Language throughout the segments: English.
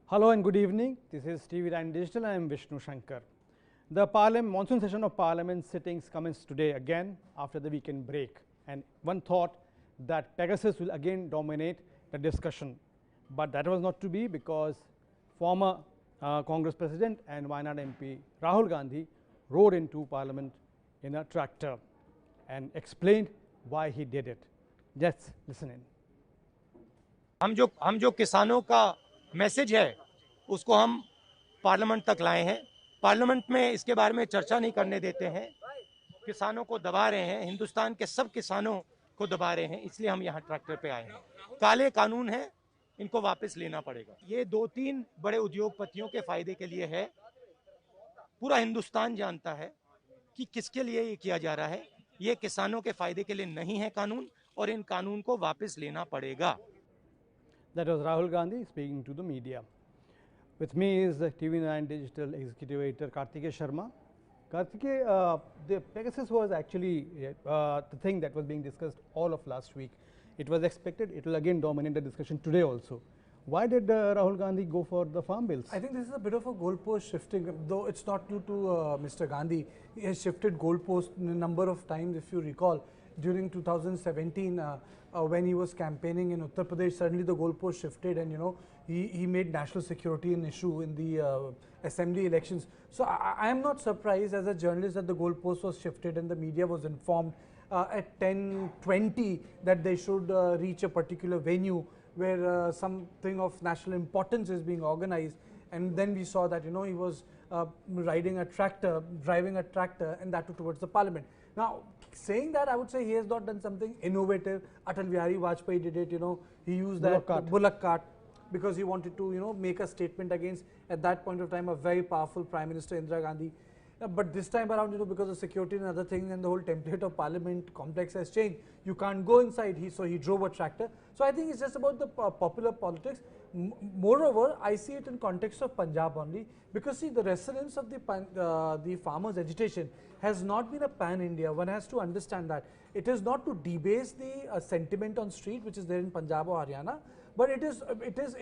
Hello and good evening. This is TV Line Digital. I am Vishnu Shankar. The monsoon session of Parliament sittings commenced today again after the weekend break. And one thought that Pegasus will again dominate the discussion. But that was not to be because former Congress President and Wayanad MP Rahul Gandhi rode into Parliament in a tractor and explained why he did it. Let's listen in. हम जो किसानों का message है उसको हम parliament तक लाए हैं। पार्लियामेंट में इसके बारे में चर्चा नहीं करने देते हैं, किसानों को दबा रहे हैं, हिंदुस्तान के सब किसानों को दबा रहे हैं, इसलिए हम यहाँ ट्रैक्टर पे आए हैं। काले कानून हैं, इनको वापस लेना पड़ेगा। ये 2-3 बड़े उद्योगपतियों के फायदे के लिए है। पूरा हिंदुस्तान जानता है कि किसके लिए ये किया जा रहा है। ये किसानों के फायदे के लिए नहीं है कानून, और इन कानून को वापस लेना पड़ेगा। That was Rahul Gandhi speaking to the media. With me is the TV9 Digital Executive Editor Kartikeya Sharma. Kartikeya, the Pegasus was actually the thing that was being discussed all of last week. It was expected it will again dominate the discussion today also. Why did Rahul Gandhi go for the farm bills? I think this is a bit of a goalpost shifting, though it's not new to Mr. Gandhi. He has shifted goalposts a number of times, if you recall. During 2017, when he was campaigning in Uttar Pradesh, suddenly the goalpost shifted, and he made national security an issue in the assembly elections. So I am not surprised as a journalist that the goalpost was shifted and the media was informed at 10:20 that they should reach a particular venue where something of national importance is being organized, and then we saw that he was driving a tractor, and that too towards the parliament. Now, saying that, I would say he has not done something innovative. Atal Bihari Vajpayee did it. He used that bullock cart because he wanted to make a statement against, at that point of time, a very powerful Prime Minister Indira Gandhi. But this time around, because of security and other things, and the whole template of Parliament complex has changed. You can't go inside. So he drove a tractor. So I think it's just about the popular politics. Moreover, I see it in context of Punjab only, because see, the resonance of the farmers' agitation has not been a pan-India. One has to understand that it is not to debase the sentiment on street, which is there in Punjab or Haryana. But it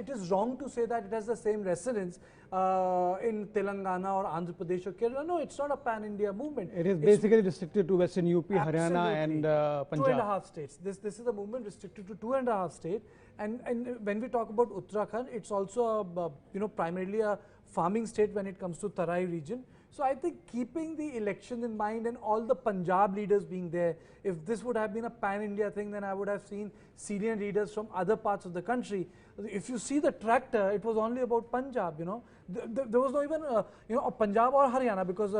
is wrong to say that it has the same resonance in Telangana or Andhra Pradesh or Kerala. No, it's not a pan-India movement. It is basically restricted to Western UP, Haryana and Punjab. 2.5 states. This is a movement restricted to 2.5 states. And when we talk about Uttarakhand, it's also primarily a farming state when it comes to Tarai region. So I think keeping the election in mind and all the Punjab leaders being there, if this would have been a pan-India thing, then I would have seen senior leaders from other parts of the country. If you see the tractor, it was only about Punjab, There was not even, Punjab or Haryana, because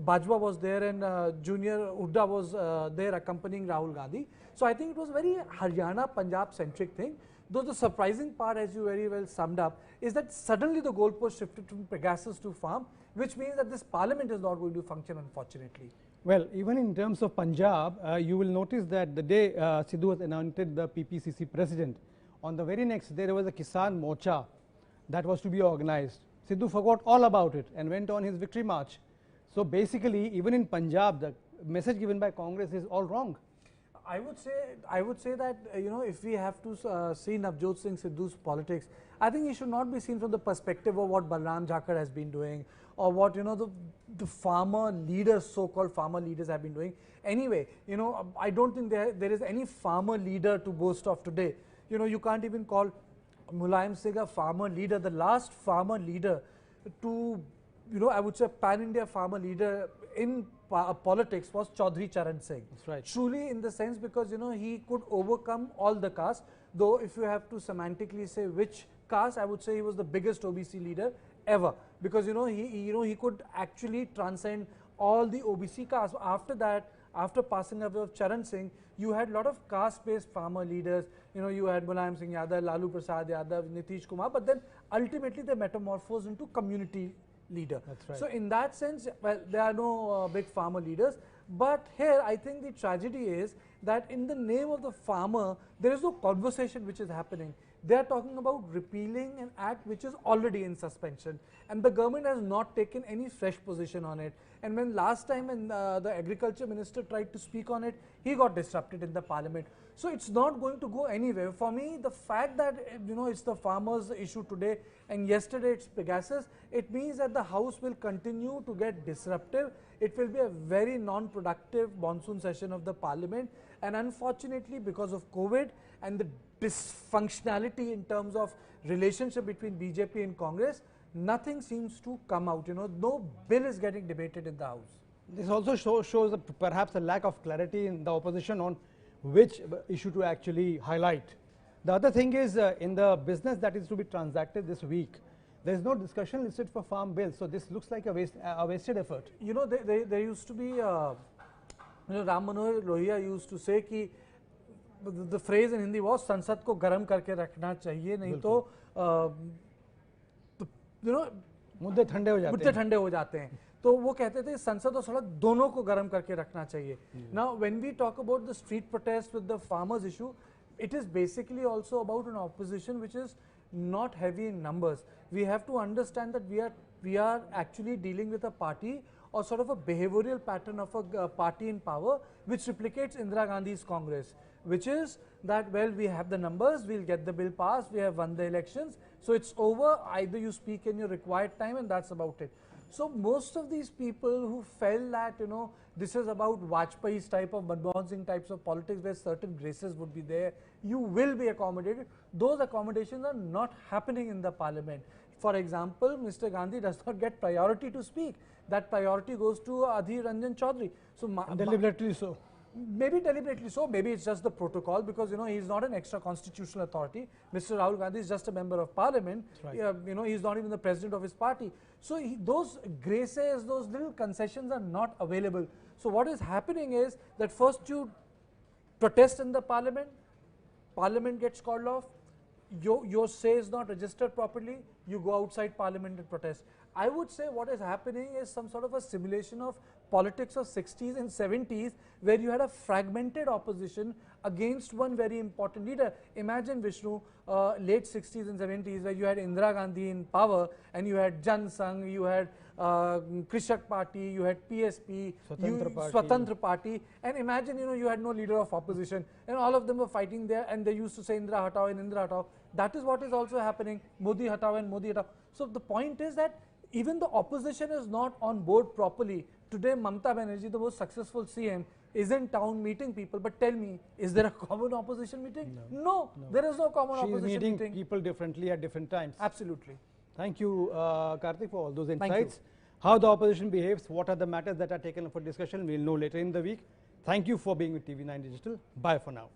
Bajwa was there and Junior Hooda was there accompanying Rahul Gandhi. So I think it was very Haryana-Punjab centric thing. Though the surprising part, as you very well summed up, is that suddenly the goalpost shifted from Pegasus to farm, which means that this parliament is not going to function, unfortunately. Well, even in terms of Punjab, you will notice that the day Sidhu was anointed the PPCC president, on the very next day there was a Kisan Morcha that was to be organized. Sidhu forgot all about it and went on his victory march. So basically, even in Punjab, the message given by Congress is all wrong. I would say that if we have to see Navjot Singh Sidhu's politics, I think he should not be seen from the perspective of what Balram Jhakar has been doing, or what the farmer leaders, so-called farmer leaders, have been doing. Anyway, I don't think there is any farmer leader to boast of today. You can't even call Mulayam Singh a farmer leader. The last farmer leader to I would say pan-India farmer leader in politics was Chaudhry Charan Singh. That's right. Truly, in the sense, because he could overcome all the castes. Though if you have to semantically say which caste, I would say he was the biggest OBC leader ever, because he could actually transcend all the OBC castes. After that, after passing away of Charan Singh, you had a lot of caste-based farmer leaders. You had Mulayam Singh Yadav, Lalu Prasad Yadav, Nitish Kumar, but then ultimately they metamorphosed into community leader. That's right. So in that sense, well, there are no big farmer leaders. But here, I think the tragedy is that in the name of the farmer, there is no conversation which is happening. They are talking about repealing an act which is already in suspension, and the government has not taken any fresh position on it. And when last time when the agriculture minister tried to speak on it, he got disrupted in the parliament. So it's not going to go anywhere. For me, the fact that it's the farmers issue today and yesterday it's Pegasus, it means that the House will continue to get disruptive. It will be a very non-productive monsoon session of the parliament, and unfortunately because of COVID and the dysfunctionality in terms of relationship between BJP and Congress, nothing seems to come out. No bill is getting debated in the House. This also shows perhaps a lack of clarity in the opposition on which issue to actually highlight. The other thing is in the business that is to be transacted this week, there is no discussion listed for farm bills. So this looks like a wasted effort. There used to be, Ram Manohar Lohia used to say कि the phrase in Hindi was संसद को गरम करके रखना चाहिए, नहीं तो मुद्दे ठंडे हो जाते हैं. तो वो कहते थे संसद और सड़क दोनों को गर्म करके रखना चाहिए. Now when we talk about the street protest with the farmers issue, it is basically also about an opposition which is not heavy in numbers. We have to understand that we are actually dealing with a party or sort of a behavioral pattern of a party in power which replicates Indira Gandhi's Congress, which is that, well, we have the numbers, we'll get the bill passed, we have won the elections, so it's over, either you speak in your required time and that's about it. So most of these people who felt that, this is about Vajpayee's type of Manmohan Singh types of politics where certain graces would be there, you will be accommodated. Those accommodations are not happening in the parliament. For example, Mr. Gandhi does not get priority to speak. That priority goes to Adhir Ranjan Chaudhary. So deliberately so. Maybe deliberately so, maybe it's just the protocol, because he's not an extra constitutional authority. Mr. Rahul Gandhi is just a member of parliament. Right. He's not even the president of his party. So those graces, those little concessions are not available. So what is happening is that first you protest in the parliament gets called off, your say is not registered properly, you go outside parliament and protest. I would say what is happening is some sort of a simulation of politics of 60s and 70s where you had a fragmented opposition against one very important leader. Imagine, Vishnu, late 60s and 70s where you had Indira Gandhi in power and you had Jan Sangh, you had Krishak Party, you had PSP, Swatantra Party, and imagine you had no leader of opposition and all of them were fighting there and they used to say Indira Hatao and Indira Hatao. That is what is also happening, Modi Hatao and Modi Hatao. So the point is that even the opposition is not on board properly. Today Mamata Banerjee, the most successful CM, is in town meeting people, but tell me, is there a common opposition meeting? No, there is no common opposition meeting. She is meeting people differently at different times. Absolutely. Thank you, Karthik, for all those insights. How the opposition behaves, what are the matters that are taken up for discussion, we'll know later in the week. Thank you for being with TV9 Digital. Bye for now.